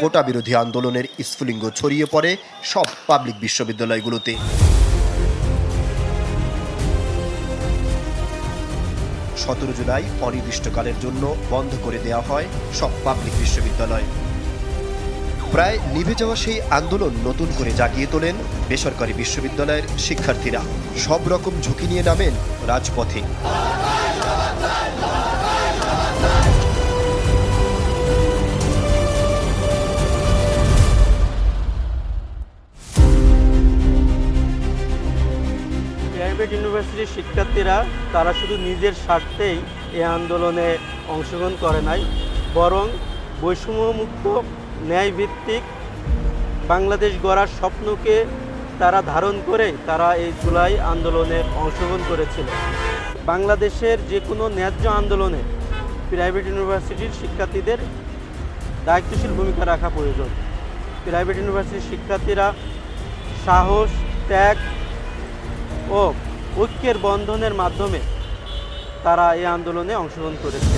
কোটা বিরোধী আন্দোলনের স্ফুলিঙ্গ ছড়িয়ে পড়ে সব পাবলিক বিশ্ববিদ্যালয়গুলোতে। 17 জুলাই অনির্দিষ্টকালের জন্য বন্ধ করে দেওয়া হয় সব পাবলিক বিশ্ববিদ্যালয়। প্রায় নিভে যাওয়া সেই আন্দোলন নতুন করে জাগিয়ে তোলেন বেসরকারি বিশ্ববিদ্যালয়ের শিক্ষার্থীরা। সব রকম ঝুঁকি নিয়ে নামেন রাজপথে। প্রাইভেট ইউনিভার্সিটির শিক্ষার্থীরা তারা শুধু নিজের স্বার্থেই এই আন্দোলনে অংশগ্রহণ করে নাই, বরং বৈষম্যমুক্ত ন্যায়ভিত্তিক বাংলাদেশ গড়ার স্বপ্নকে তারা ধারণ করে তারা এই জুলাই আন্দোলনে অংশগ্রহণ করেছিল। বাংলাদেশের যে কোনো ন্যায্য আন্দোলনে প্রাইভেট ইউনিভার্সিটির শিক্ষার্থীদের দায়িত্বশীল ভূমিকা রাখা প্রয়োজন। প্রাইভেট ইউনিভার্সিটির শিক্ষার্থীরা সাহস, ত্যাগ ও ঐক্যের বন্ধনের মাধ্যমে তারা এই আন্দোলনে অংশগ্রহণ করেছে।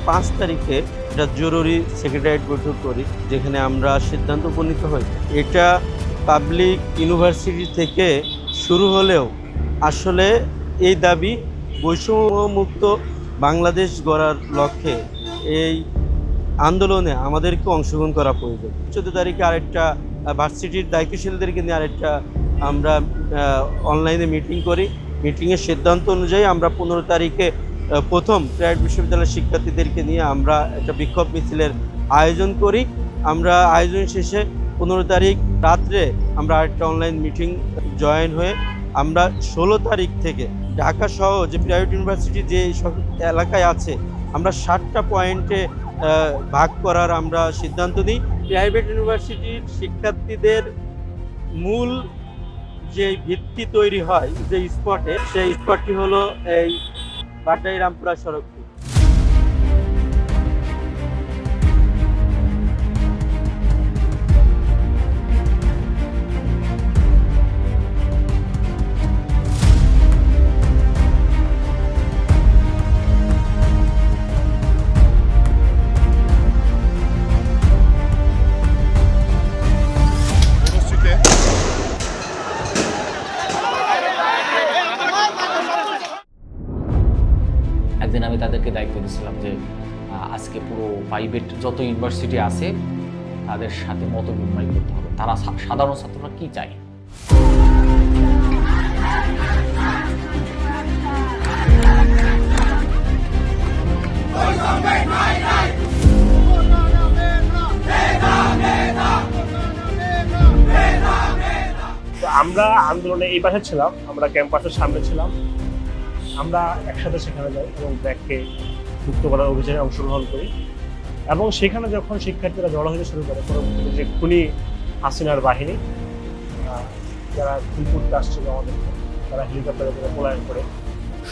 5 তারিখে একটা জরুরি সেক্রেটারিয়েট বৈঠক করি, যেখানে আমরা সিদ্ধান্ত উপনীত হই। এটা পাবলিক ইউনিভার্সিটি থেকে শুরু হলেও আসলে এই দাবি বৈষম্যমুক্ত বাংলাদেশ গড়ার লক্ষ্যে এই আন্দোলনে আমাদেরকে অংশগ্রহণ করা প্রয়োজন। 14 তারিখে আরেকটা ভার্সিটির দায়িত্বশীলদেরকে নিয়ে আরেকটা আমরা অনলাইনে মিটিং করি। মিটিংয়ের সিদ্ধান্ত অনুযায়ী আমরা 15 তারিখে প্রথম প্রাইভেট বিশ্ববিদ্যালয়ের শিক্ষার্থীদেরকে নিয়ে আমরা একটা বিক্ষোভ মিছিলের আয়োজন করি। আমরা আয়োজন শেষে 15 তারিখ রাত্রে আমরা আরেকটা অনলাইন মিটিং জয়েন হয়ে আমরা 16 তারিখ থেকে ঢাকা সহ যে প্রাইভেট ইউনিভার্সিটি যে এলাকায় আছে আমরা 7টা পয়েন্টে ভাগ করার আমরা সিদ্ধান্ত নিই। প্রাইভেট ইউনিভার্সিটির শিক্ষার্থীদের মূল যে ভিত্তি তৈরি হয় যে স্পটে, সেই স্পটটি হলো এই বাড্ডাই রামপুরা সড়কটি। একদিন আমি তাদেরকে দায়িত্ব দিয়েছিলাম যে আজকে পুরো প্রাইভেট যত ইউনিভার্সিটি আছে তাদের সাথে মত বিনিময় করতে হবে, তারা সাধারণ ছাত্ররা কি চায়। আমরা আন্দোলনে এই পাশে ছিলাম, আমরা ক্যাম্পাসের সামনে ছিলাম। আমরা একসাথে সেখানে যাই এবং ব্যাগকে মুক্ত করার অভিযানে অংশগ্রহণ করি এবং সেখানে যখন শিক্ষার্থীরা জড়ো হতে শুরু করে, পরবর্তীতে যে খুনি হাসিনার বাহিনী যারা খুন করতে আসছিল আমাদেরকে, তারা হেলিকপ্টারে করে পলায়ন করে।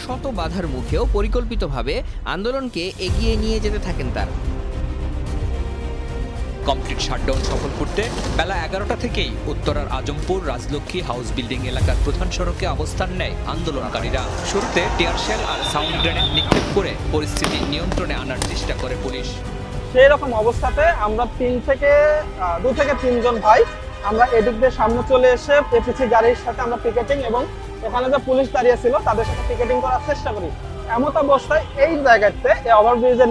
শত বাধার মুখেও পরিকল্পিতভাবে আন্দোলনকে এগিয়ে নিয়ে যেতে থাকেন তারা। কমপ্লিট শাটডাউন সফল করতে বেলা 11টা থেকেই উত্তরার আজমপুর রাজলক্ষ্মী হাউস বিল্ডিং এলাকার প্রধান সড়কে অবস্থান নেয় আন্দোলনকারীরা। শুরুতে টিয়ারশেল আর সাউন্ড গ্রেনেড নিক্ষেপ করে পরিস্থিতি নিয়ন্ত্রণে আনার চেষ্টা করে পুলিশ। সেই রকম অবস্থাতে আমরা 2 থেকে 3 জন ভাই আমরা এদিক দিয়ে সামনে চলে এসে এপিসি গাড়ির সাথে আমরা পিকেটিং এবং ওখানে যে পুলিশ দাঁড়িয়ে ছিল তাদের সাথে পিকেটিং করার চেষ্টা করি। এমন অবস্থায় এই জায়গাতে ওভারব্রিজের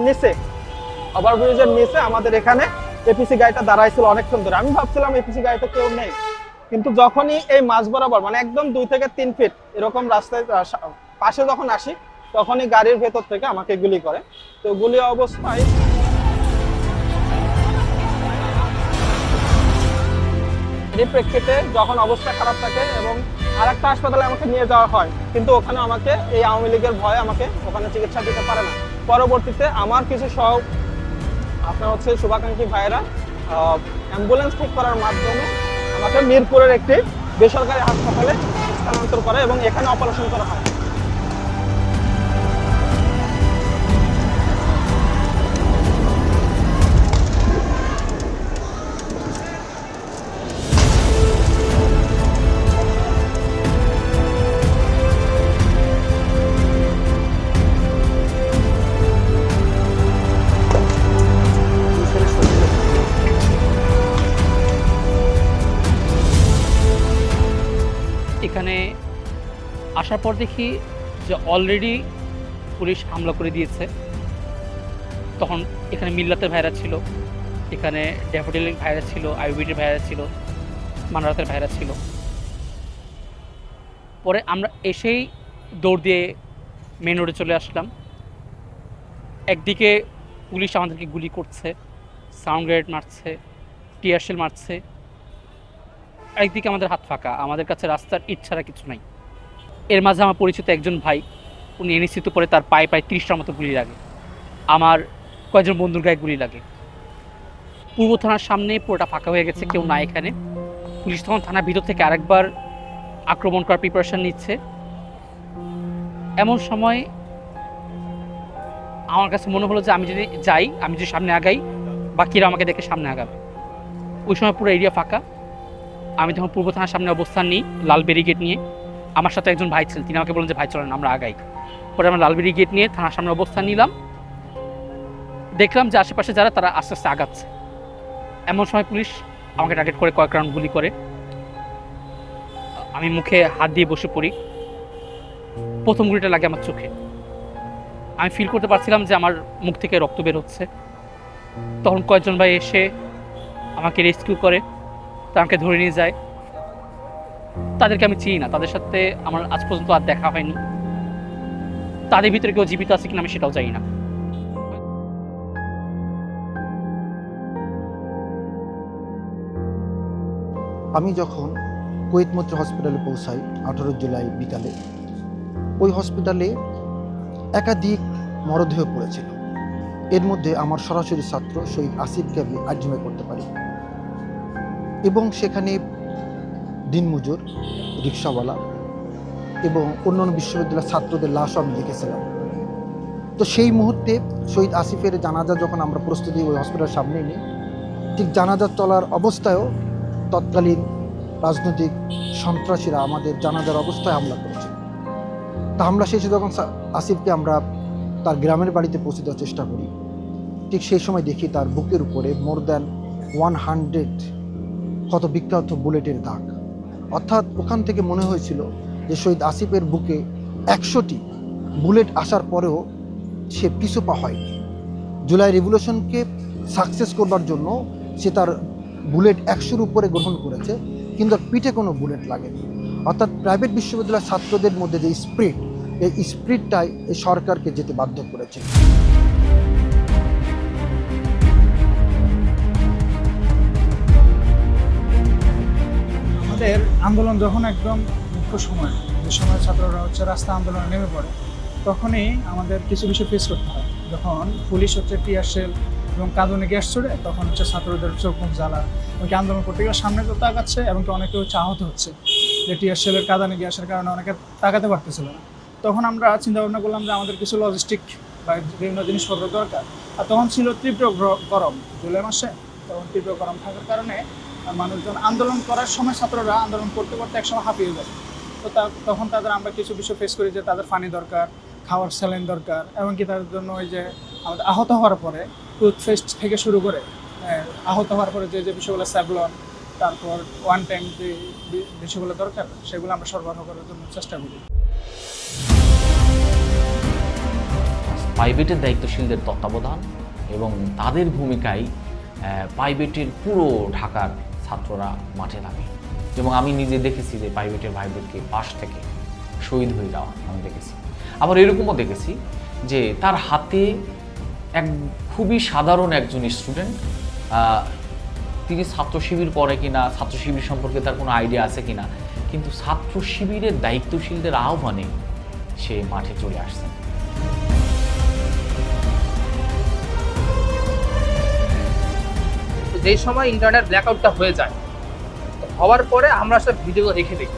নিচে আমাদের এখানে এপিসি গাড়িটা দাঁড়াইছিল অনেকক্ষণ ধরে। আমি ভাবছিলাম এপিসি গাড়িতে কেউ নেই, কিন্তু যখনই এই মাঝ বরাবর মানে একদম 2 থেকে 3 ফিট এরকম রাস্তায় পাশে যখন আসি, তখনই গাড়ির ভেতর থেকে আমাকে গুলি করে। তো গুলি অবস্থায় প্রেক্ষিতে যখন অবস্থা খারাপ থাকে এবং আরেকটা হাসপাতালে আমাকে নিয়ে যাওয়া হয়, কিন্তু ওখানে আমাকে এই আওয়ামী লীগের ভয়ে আমাকে ওখানে চিকিৎসা দিতে পারে না। পরবর্তীতে আমার কিছু আপনার শুভাকাঙ্ক্ষী ভাইয়েরা অ্যাম্বুলেন্স ঠিক করার মাধ্যমে আমাকে মিরপুরের একটি বেসরকারি হাসপাতালে স্থানান্তর করে এবং এখানে অপারেশন করা হয়। এখানে আসার পর দেখি যে অলরেডি পুলিশ হামলা করে দিয়েছে। তখন এখানে মিল্লাতের ভাইরা ছিল, এখানে ড্যাফোডিলের ভাইরা ছিল, আইবিটির ভাইরা ছিল, মানরাতের ভাইরা ছিল। পরে আমরা এসেই দৌড় দিয়ে মেন রোডে চলে আসলাম। একদিকে পুলিশ আমাদেরকে গুলি করছে, সাউন্ড গ্রেনেড মারছে, টিয়ার শেল মারছে, একদিকে আমাদের হাত ফাঁকা, আমাদের কাছে রাস্তার ইচ্ছারা কিছু নাই। এর মাঝে আমার পরিচিত একজন ভাই, উনি এনএসিতে পরে তার পায়ে প্রায় 30টার মতো গুলি লাগে, আমার কয়েকজন বন্ধুর গায়ে গুলি লাগে। পূর্ব থানার সামনে পুরোটা ফাঁকা হয়ে গেছে, কেউ নাই এখানে। পুলিশ তখন থানার ভিতর থেকে আরেকবার আক্রমণ করার প্রিপারেশন নিচ্ছে। এমন সময় আমার কাছে মনে হলো যে আমি যদি যাই, আমি যদি সামনে আগাই, বাকিরা আমাকে দেখে সামনে আগাবে। ওই সময় পুরো এরিয়া ফাঁকা। আমি তখন পূর্ব থানার সামনে অবস্থান নিই লাল ব্যারিকেড নিয়ে। আমার সাথে একজন ভাই ছিলেন, তিনি আমাকে বললেন যে ভাই চলেন আমরা আগাই। পরে আমরা লাল ব্যারিকেড নিয়ে থানার সামনে অবস্থান নিলাম। দেখলাম যে আশেপাশে যারা, তারা আস্তে আস্তে আগাচ্ছে। এমন সময় পুলিশ আমাকে টার্গেট করে কয়েক রাউন্ড গুলি করে। আমি মুখে হাত দিয়ে বসে পড়ি। প্রথম গুলিটা লাগে আমার চোখে। আমি ফিল করতে পারছিলাম যে আমার মুখ থেকে রক্ত বের হচ্ছে। তখন কয়েকজন ভাই এসে আমাকে রেস্কিউ করে, আমাকে ধরে নিয়ে যায়। তাদেরকে আমি চিনি না, তাদের সাথে আমার আজ পর্যন্ত আর দেখা হয়নি। তাদের ভিতরে কেউ জীবিত আছে কিনা আমি সেটাও জানি না। আমি যখন কুয়েত মৈত্রী হসপিটালে পৌঁছাই 18 জুলাই বিকালে, ওই হসপিটালে একাধিক মরদেহ পড়েছিল। এর মধ্যে আমার সরাসরি ছাত্র শহীদ আসিফকে আমি আইডেন্টিফাই করতে পারি, এবং সেখানে দিনমজুর, রিক্সাওয়ালা এবং অন্যান্য বিশ্ববিদ্যালয়ের ছাত্রদের লাশও আমি দেখেছিলাম। তো সেই মুহূর্তে শহীদ আসিফের জানাজা যখন আমরা প্রস্তুতি ওই হসপিটালের সামনে নিই, ঠিক জানাজা চলার অবস্থায়ও তৎকালীন রাজনৈতিক সন্ত্রাসীরা আমাদের জানাজার অবস্থায় হামলা করেছে। তা হামলা শেষে যখন আসিফকে আমরা তার গ্রামের বাড়িতে পৌঁছে দেওয়ার চেষ্টা করি, ঠিক সেই সময় দেখি তার বুকের উপরে মোর দ্যান 100 ক্ষত বিক্ষত বুলেটের দাগ। অর্থাৎ ওখান থেকে মনে হয়েছিল যে শহীদ আসিফের বুকে 100টি বুলেট আসার পরেও সে পিছুপা হয়নি। জুলাই রেভলিউশনকে সাকসেস করবার জন্য সে তার বুলেট 100-র উপরে গ্রহণ করেছে, কিন্তু পিঠে কোনো বুলেট লাগেনি। অর্থাৎ প্রাইভেট বিশ্ববিদ্যালয়ের ছাত্রদের মধ্যে যে স্পিরিট, এই স্পিরিটটাই এই সরকারকে যেতে বাধ্য করেছে। আমাদের আন্দোলন যখন একদম মুখ্য সময়, যে সময় ছাত্ররা রাস্তা আন্দোলনে নেমে পড়ে, তখনই আমাদের কিছু বিষয় ফেস করতে হয়। যখন পুলিশ টিয়ার শেল এবং কাঁদনে গ্যাস ছড়ে, তখন ছাত্রদের চোখ মুখ জ্বালা, এমনকি আন্দোলন করতে গেলে সামনে তো তাকাচ্ছে, এমনকি অনেকে আহত হচ্ছে যে টিয়ার শেলের কাঁদানে গ্যাসের কারণে অনেকে তাকাতে পারতেছিল না। তখন আমরা চিন্তা ভাবনা করলাম যে আমাদের কিছু লজিস্টিক বা বিভিন্ন জিনিসপত্র দরকার। আর তখন ছিল তীব্র গরম, জুলাই মাসে, তখন তীব্র গরম থাকার কারণে মানুষজন আন্দোলন করার সময়, ছাত্ররা আন্দোলন করতে করতে একসময় হাঁপিয়ে যায়। তো তখন আমরা কিছু বিষয় ফেস করি যে তাদের পানি দরকার, খাওয়ার স্যালাইন দরকার, এমনকি তাদের জন্য ওই যে আমাদের আহত হওয়ার পরে টুথপেস্ট থেকে শুরু করে আহত হওয়ার পরে যে বিষয়গুলো স্যাভলন, তারপর ওয়ান টাইম যে বিষয়গুলো দরকার, সেগুলো আমরা সরবরাহ করার জন্য চেষ্টা করি। প্রাইভেটের দায়িত্বশীলদের তত্ত্বাবধান এবং তাদের ভূমিকায় প্রাইভেটের পুরো ঢাকার ছাত্ররা মাঠে নামে, এবং আমি নিজে দেখেছি যে প্রাইভেটের ভাইদেরকে পাশ থেকে শহীদ হয়ে যাওয়া আমি দেখেছি। আবার এরকমও দেখেছি যে তার হাতে এক খুবই সাধারণ একজন স্টুডেন্ট, তিনি ছাত্র শিবির করে কিনা, ছাত্র শিবির সম্পর্কে তার কোনো আইডিয়া আছে কিনা, কিন্তু ছাত্র শিবিরের দায়িত্বশীলদের আহ্বানে সে মাঠে চলে আসছেন। যেই সময় ইন্টারনেট ব্ল্যাকআউটটা হয়ে যায়, হওয়ার পরে আমরা আসলে ভিডিওগুলো রেখে দিই।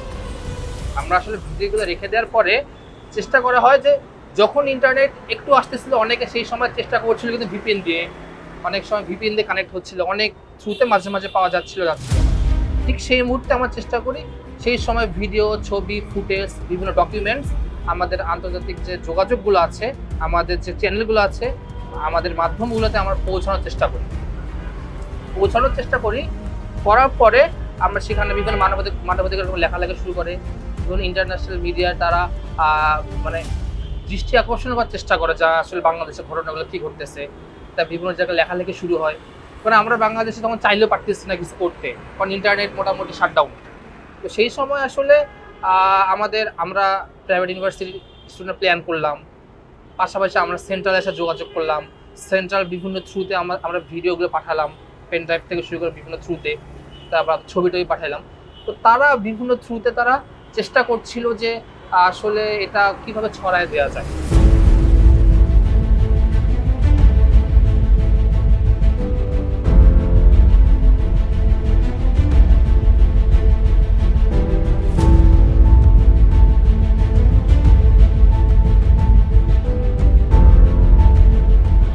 আমরা আসলে ভিডিওগুলো রেখে দেওয়ার পরে চেষ্টা করা হয় যে যখন ইন্টারনেট একটু আসতেছিল, অনেকে সেই সময় চেষ্টা করছিল কিন্তু ভিপিএন দিয়ে, অনেক সময় ভিপিএন দিয়ে কানেক্ট হচ্ছিল, অনেক থ্রুতে মাঝে মাঝে পাওয়া যাচ্ছিল। ঠিক সেই মুহূর্তে আমরা চেষ্টা করি সেই সময় ভিডিও, ছবি, ফুটেজ, বিভিন্ন ডকুমেন্টস আমাদের আন্তর্জাতিক যে যোগাযোগগুলো আছে, আমাদের যে চ্যানেলগুলো আছে, আমাদের মাধ্যমগুলোতে আমরা পৌঁছানোর চেষ্টা করার পরে আমরা সেখানে বিভিন্ন মানবাধিকার লেখালেখি শুরু করে, বিভিন্ন ইন্টারন্যাশনাল মিডিয়া তারা মানে দৃষ্টি আকর্ষণ করার চেষ্টা করে যা আসলে বাংলাদেশের ঘটনাগুলো কী ঘটতেছে, তা বিভিন্ন জায়গায় লেখালেখি শুরু হয়। কারণ আমরা বাংলাদেশে তখন চাইলেও পারতেছি না কিছু করতে, কারণ ইন্টারনেট মোটামুটি শাটডাউন। তো সেই সময় আসলে আমরা প্রাইভেট ইউনিভার্সিটির স্টুডেন্ট প্ল্যান করলাম, পাশাপাশি আমরা সেন্ট্রালের সাথে যোগাযোগ করলাম। সেন্ট্রাল বিভিন্ন থ্রুতে আমরা ভিডিওগুলো পাঠালাম, পেন ড্রাইভ থেকে শুরু করে বিভিন্ন থ্রুতে, তারপর ছবিটাই পাঠালাম। তো তারা বিভিন্ন থ্রুতে তারা চেষ্টা করছিল যে আসলে এটা কিভাবে ছড়ায় দেওয়া যায়।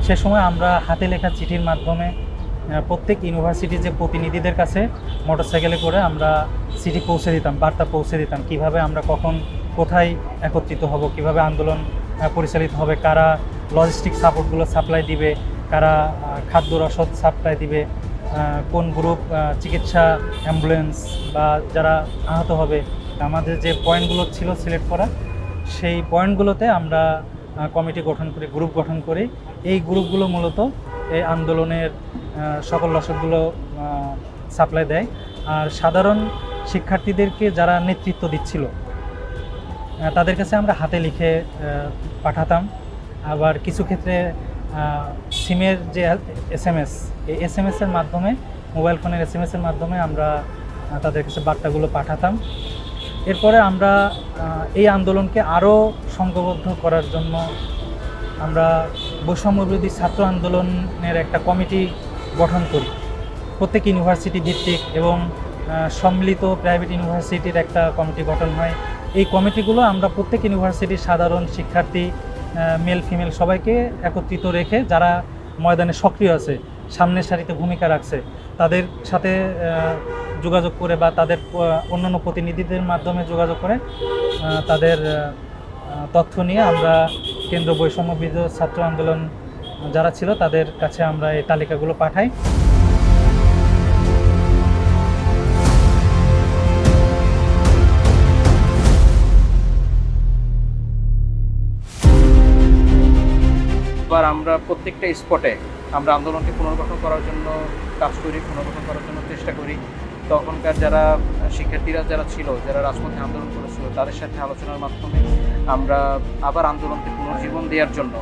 সে সময় আমরা হাতে লেখা চিঠির মাধ্যমে প্রত্যেক ইউনিভার্সিটির যে প্রতিনিধিদের কাছে মোটরসাইকেলে করে আমরা চিঠি পৌঁছে দিতাম, বার্তা পৌঁছে দিতাম, কিভাবে আমরা কখন কোথায় একত্রিত হব, কিভাবে আন্দোলন পরিচালিত হবে, কারা লজিস্টিক সাপোর্টগুলো সাপ্লাই দিবে, কারা খাদ্য রসদ সাপ্লাই দিবে, কোন গ্রুপ চিকিৎসা অ্যাম্বুলেন্স বা যারা আহত হবে। আমাদের যে পয়েন্টগুলো ছিল সিলেক্ট করা, সেই পয়েন্টগুলোতে আমরা কমিটি গঠন করি, গ্রুপ গঠন করি। এই গ্রুপগুলো মূলত এই আন্দোলনের সকল রসদগুলো সাপ্লাই দেয়। আর সাধারণ শিক্ষার্থীদেরকে যারা নেতৃত্ব দিচ্ছিল তাদের কাছে আমরা হাতে লিখে পাঠাতাম। আবার কিছু ক্ষেত্রে সিমের যে SMS, এই SMS-এর মাধ্যমে, মোবাইল ফোনের SMS-এর মাধ্যমে আমরা তাদের কাছে বার্তাগুলো পাঠাতাম। এরপরে আমরা এই আন্দোলনকে আরও সংঘবদ্ধ করার জন্য আমরা বৈষম্যবিরোধী ছাত্র আন্দোলনের একটা কমিটি গঠন করি, প্রত্যেক ইউনিভার্সিটি ভিত্তিক এবং সম্মিলিত প্রাইভেট ইউনিভার্সিটির একটা কমিটি গঠন হয়। এই কমিটিগুলো আমরা প্রত্যেক ইউনিভার্সিটির সাধারণ শিক্ষার্থী, মেল ফিমেল সবাইকে একত্রিত রেখে যারা ময়দানে সক্রিয় আছে, সামনের সারিতে ভূমিকা রাখছে, তাদের সাথে যোগাযোগ করে বা তাদের অন্যান্য প্রতিনিধিদের মাধ্যমে যোগাযোগ করে তাদের তথ্য নিয়ে আমরা কেন্দ্র বৈষম্য বিরোধী ছাত্র আন্দোলন যারা ছিল তাদের কাছে আমরা এই তালিকাগুলো পাঠাই। এবার আমরা প্রত্যেকটা স্পটে আমরা আন্দোলনকে পুনর্গঠন করার জন্য কাজ করি, পুনর্গঠন করার জন্য চেষ্টা করি। তখনকার যারা শিক্ষার্থীরা যারা ছিল, যারা রাজপথে আন্দোলন করেছিল, তাদের সাথে আলোচনার মাধ্যমে আমরা আবার আন্দোলনকে পুনর্জীবন দেওয়ার জন্য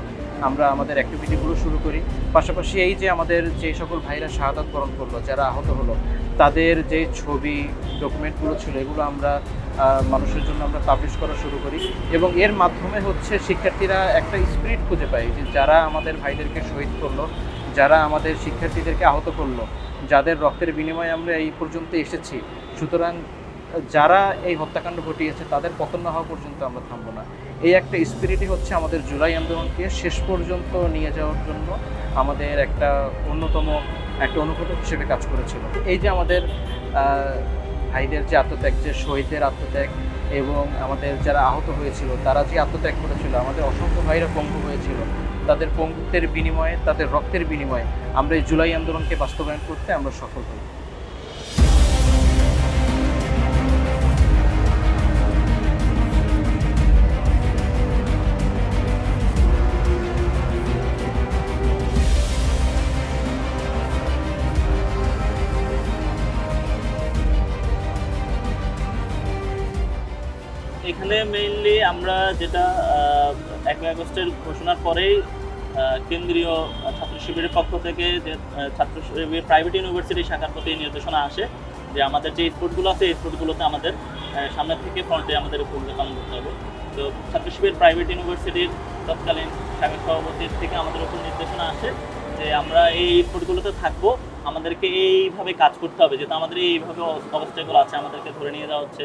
আমরা আমাদের অ্যাক্টিভিটিগুলো শুরু করি। পাশাপাশি এই যে আমাদের যে সকল ভাইরা শাহাদাত বরণ করলো, যারা আহত হলো, তাদের যে ছবি ডকুমেন্টগুলো ছিল, এগুলো আমরা মানুষের জন্য আমরা পাবলিশ করা শুরু করি। এবং এর মাধ্যমে হচ্ছে শিক্ষার্থীরা একটা স্পিরিট খুঁজে পায় যে যারা আমাদের ভাইদেরকে শহীদ করলো, যারা আমাদের শিক্ষার্থীদেরকে আহত করলো, যাদের রক্তের বিনিময়ে আমরা এই পর্যন্ত এসেছি, সুতরাং যারা এই হত্যাকাণ্ড ঘটিয়েছে তাদের পতন না হওয়া পর্যন্ত আমরা থামবো না। এই একটা স্পিরিটই হচ্ছে আমাদের জুলাই আন্দোলনকে শেষ পর্যন্ত নিয়ে যাওয়ার জন্য আমাদের একটা অন্যতম একটা অনুঘটক হিসেবে কাজ করেছিল। এই যে আমাদের ভাইদের যে আত্মত্যাগ, যে শহীদদের আত্মত্যাগ এবং আমাদের যারা আহত হয়েছিল তারা যে আত্মত্যাগ করেছিল, আমাদের অসংখ্য ভাইরা পঙ্গু হয়েছিল, তাদের পঙ্গুত্বের বিনিময়ে, তাদের রক্তের বিনিময়ে আমরা এই জুলাই আন্দোলনকে বাস্তবায়ন করতে আমরা সফল হই। এখানে মেইনলি আমরা যেটা 1 আগস্টের ঘোষণার পরেই কেন্দ্রীয় ছাত্র শিবিরের পক্ষ থেকে যে ছাত্র শিবির প্রাইভেট ইউনিভার্সিটি শাখার প্রতি নির্দেশনা আসে যে আমাদের যে স্পোর্টগুলো আছে এই স্পোর্টগুলোতে আমাদের সামনে থেকে ফ্রন্টে আমাদের ভূমিকা পালন করতে হবে। তো ছাত্র শিবির প্রাইভেট ইউনিভার্সিটির তৎকালীন শাখা সভাপতির থেকে আমাদের উপর নির্দেশনা আসে যে আমরা এই স্পোর্টগুলোতে থাকবো, আমাদেরকে এইভাবে কাজ করতে হবে, যেহেতু আমাদের এইভাবে অবস্থাগুলো আছে, আমাদেরকে ধরে নিয়ে যাওয়া হচ্ছে,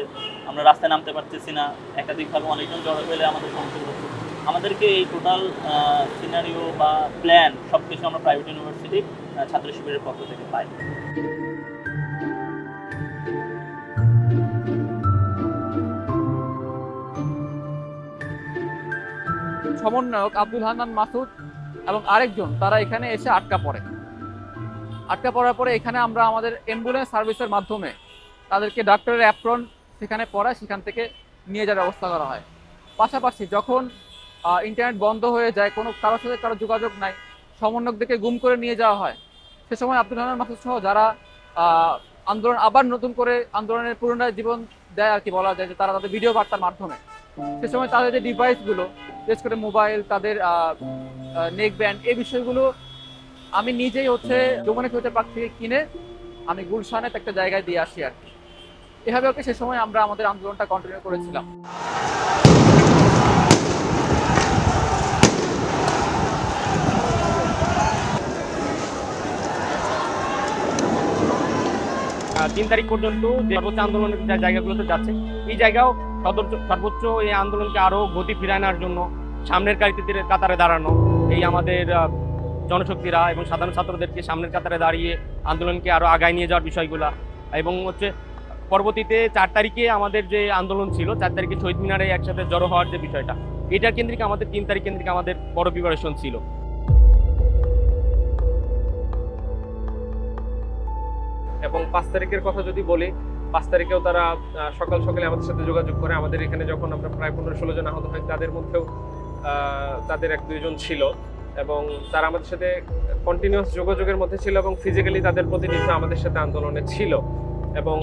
আমরা রাস্তায় নামতে পারতেছি না, একাধিকভাবে অনেকজন জড়ো হলে আমাদের সমস্যা হচ্ছে। আমাদেরকে এই টোটাল সিনারিও বা প্ল্যান সব কিছু আমরা প্রাইভেট ইউনিভার্সিটি ছাত্র শিবিরের পক্ষ থেকে পাই। সমন্বয়ক আব্দুল হান্নান মাসুদ এবং আরেকজন তারা এখানে এসে আটকা পড়ার পরে এখানে আমরা আমাদের অ্যাম্বুলেন্স সার্ভিসের মাধ্যমে তাদেরকে ডাক্তারের অ্যাপ্রন সেখানে পড়ায়, সেখান থেকে নিয়ে যাওয়ার ব্যবস্থা করা হয়। পাশাপাশি যখন ইন্টারনেট বন্ধ হয়ে যায়, কোনো কারোর সাথে কারো যোগাযোগ নাই, সমন্বয়কদেরকে গুম করে নিয়ে যাওয়া হয়, সে সময় আব্দুল হান্নান মাসুদ সহ যারা আন্দোলন আবার নতুন করে আন্দোলনের পুনরায় জীবন দেয় আর কি বলা যায়, যে তারা তাদের ভিডিও বার্তার মাধ্যমে সে সময় তাদের যে ডিভাইসগুলো, বিশেষ করে মোবাইল, তাদের নেক ব্যান্ড, এই বিষয়গুলো আমি নিজেই যমুনা ফিউচার পার্ক থেকে কিনে আমি গুলশানের একটা জায়গায় দিয়ে আসি আর কি। এভাবে সে সময় আমরা আমাদের আন্দোলনটা কন্টিনিউ করেছিলাম। তিন তারিখ পর্যন্ত যে সর্বোচ্চ আন্দোলনের যে জায়গাগুলোতে যাচ্ছে, এই জায়গাও সর্বোচ্চ এই আন্দোলনকে আরো গতি ফিরায় আনার জন্য সামনের কাতারে দাঁড়ানো, এই আমাদের জনশক্তিরা এবং সাধারণ ছাত্রদেরকে সামনের কাতারে দাঁড়িয়ে আন্দোলনকে আরো আগায় নিয়ে যাওয়ার বিষয়গুলা, এবং পরবর্তীতে 4 তারিখে আমাদের যে আন্দোলন ছিল, 4 তারিখে শহীদ মিনারে একসাথে জড়ো হওয়ার যে বিষয়টা, এটার কেন্দ্রিক আমাদের 3 তারিখ কেন্দ্রিক আমাদের বড় প্রিপারেশন ছিল। এবং 5 তারিখের কথা যদি বলি, 5 তারিখেও তারা সকালে আমাদের সাথে যোগাযোগ করে। আমাদের এখানে যখন আমরা প্রায় 15-16 জন আহত হয়, তাদের মধ্যেও তাদের 1-2 জন ছিল, এবং তারা আমাদের সাথে কন্টিনিউয়াস যোগাযোগের মধ্যে ছিল, এবং ফিজিক্যালি তাদের প্রতিনিধিত্ব আমাদের সাথে আন্দোলনে ছিল, এবং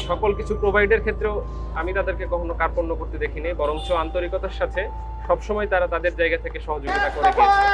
সকল কিছু প্রোভাইডের ক্ষেত্রেও আমি তাদেরকে কখনো কার্পণ্য করতে দেখিনি, বরঞ্চ আন্তরিকতার সাথে সবসময় তারা তাদের জায়গা থেকে সহযোগিতা করে গিয়েছে।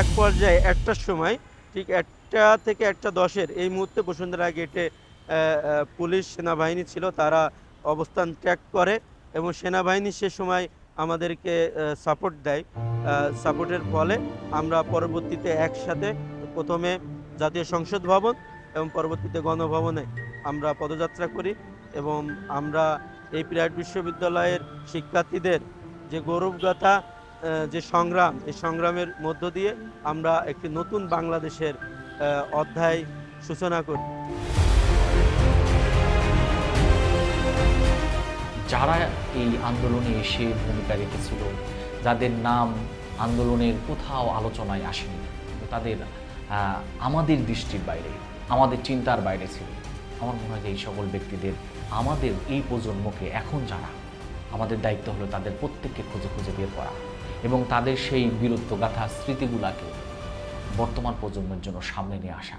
এক পর্যায়ে 1টার সময়, ঠিক 1টা থেকে 1:10 এই মুহূর্তে বসুন্ধরা গেটে পুলিশ সেনাবাহিনী ছিল, তারা অবস্থান ত্যাগ করে, এবং সেনাবাহিনী সে সময় আমাদেরকে সাপোর্ট দেয়। সাপোর্টের ফলে আমরা পরবর্তীতে একসাথে প্রথমে জাতীয় সংসদ ভবন এবং পরবর্তীতে গণভবনে আমরা পদযাত্রা করি, এবং আমরা এই প্রাইভেট বিশ্ববিদ্যালয়ের শিক্ষার্থীদের যে গৌরবগাথা, যে সংগ্রাম, এই সংগ্রামের মধ্য দিয়ে আমরা একটি নতুন বাংলাদেশের অধ্যায় সূচনা করি। যারা এই আন্দোলনে এসে ভূমিকা রেখেছিল, যাদের নাম আন্দোলনের কোথাও আলোচনায় আসেনি, তাদের আমাদের দৃষ্টির বাইরে, আমাদের চিন্তার বাইরে ছিল, আমার মনে হয় যে এই সকল ব্যক্তিদের, আমাদের এই প্রজন্মকে এখন যারা, আমাদের দায়িত্ব হলো তাদের প্রত্যেককে খুঁজে খুঁজে বের করা, এবং তাদের সেই বীরত্বগাথা স্মৃতিগুলাকে বর্তমান প্রজন্মের জন্য সামনে নিয়ে আসা।